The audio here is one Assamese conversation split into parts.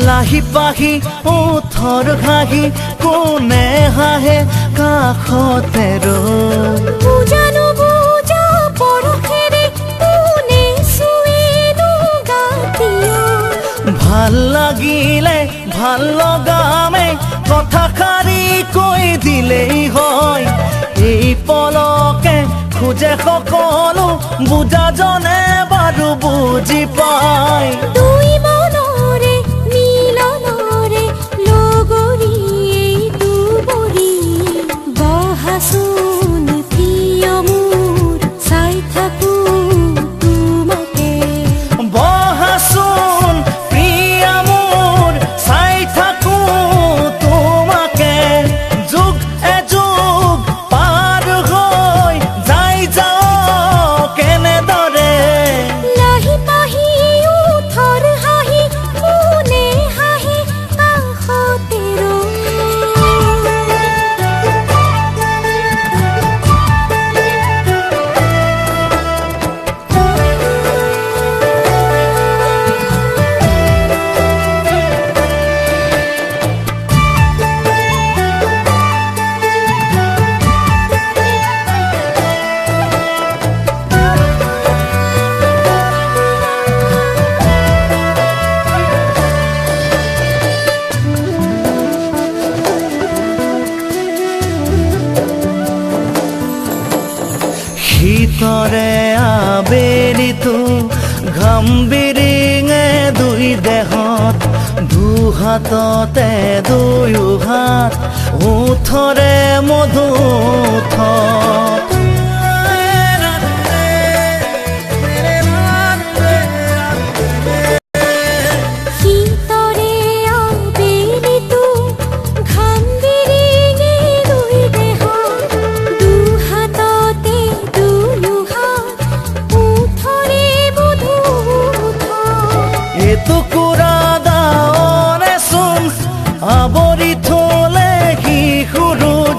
লাহি পাহি ওঠৰ ঘাহি কোনে হাহে কাষতে বুজানো বুজা পৰখেৰে কোনে চুৱেনো গাতিয় ভাল লাগিলে ভাল লগামে কথাষাৰি কৈ দিলেই হয় এই পলকে খোজে সকলো বুজাজনে বাৰু বুজি পায় দুই মনৰে মিলনৰে লগৰী এইটো বৰি বহাচোন প্ৰিয় মোৰ চাই থাকো তোমাকে বহাচোন প্ৰিয়া মোৰ চাই থাকো তোমাকে যুগ এযুগ পাৰ হৈ যাই যাওঁ কেনেদৰে লাহি পাহি উঠৰ হাঁহি কোনে হাঁহে কাষতে শীতৰে আবেলিতো ঘাম বিৰিঙে দুই দেহত দুহাততে দুয়ো হাত ওঠৰে মধুথ শীতৰে আবেলিতো ঘাম বিৰিঙে দুই দেহত দুহাততে দুয়ো হাত ওঠৰে মধুথ এটুকুৰা দাৱনে চোন আৱৰি থলে শিশুৰোজ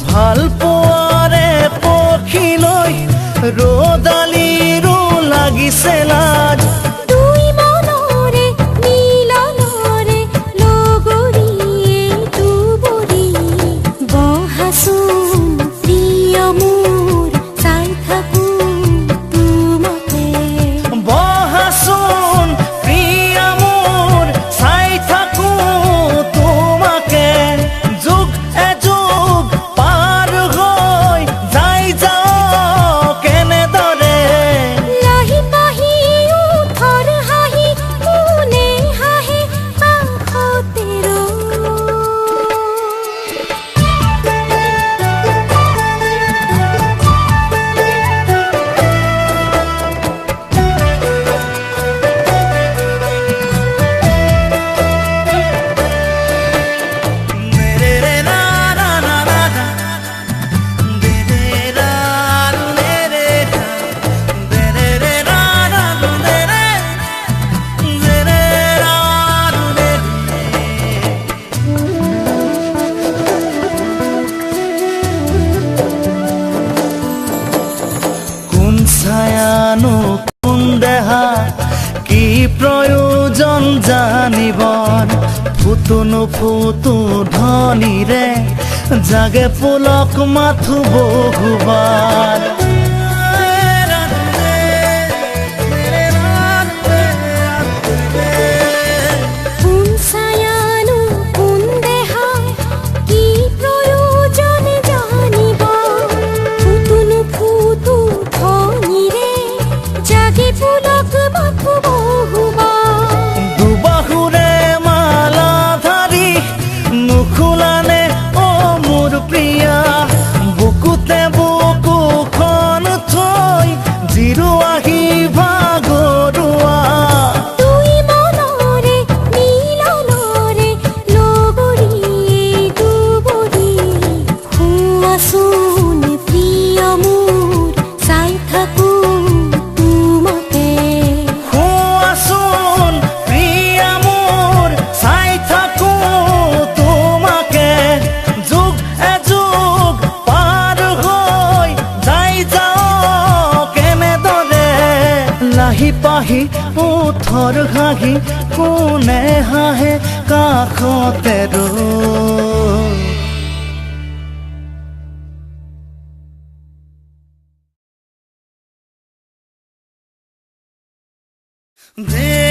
ভাল পোৱাৰে পক্ষীলৈ ৰ'দালিৰো লাগিছে লাজ দুই মনৰে মিলনৰে লগৰী এইটো বৰি বহাচোন প্ৰিয় মোৰ চাই থাকো তোমাকে বহাচোন প্ৰিয়া মোৰ চাই থাকো তোমাকে যুগ এযুগ পাৰ হৈ যাই যাওঁ কেনেদৰে লাহি পাহি উঠৰ হাঁহি কোনে হাঁহে কাষতে কোন ছায়ানো কোন দেহা কি প্ৰয়োজন জানিবৰ ফুটো নুফুটো ধনীৰে জাগে পুলক মাথো বহুবাৰ কোন ছায়ানো কোন দেহা কি প্ৰয়োজন জানিব ফুটুনো ফুটু ধনীৰে জাগে পুলক মাথো বহুবাৰ দুবাহুৰে মালা ধাৰি নুখুলানে অ মোৰ প্ৰিয়া বুকুতে বুকু পাহি ওঠৰ ঘাঁহি কোনে হাঁহে কাষতে ৰৈ দে